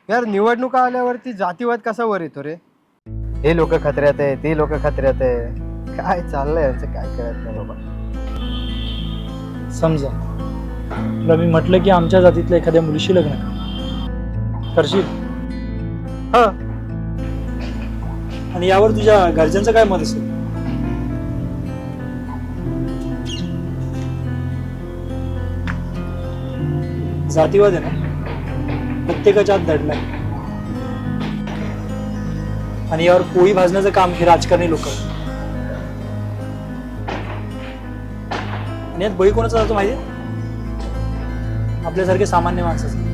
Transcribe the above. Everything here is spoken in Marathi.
यार निवडणुका आल्यावरती जातीवाद कसा वर येतो रे? हे लोक खतऱ्यात आहे, ते लोक खतऱ्यात आहे. काय चाललंय यांचं काय कळत नाही बाबा. समजा तुला मी म्हटलं की आमच्या जातीतल्या एखाद्या मुलीशी लग्न कर. करशील? हा. आणि यावर तुझ्या घरच्यांचं काय मत असेल? जातीवाद आहे ना प्रत्येकाच्या आत दडलाय. आणि यावर पोळी भाजण्याचं काम हे राजकारणी लोक. आणि यात बळी कोणाचा जातो माहिती? आपल्यासारखे सामान्य माणसाचं.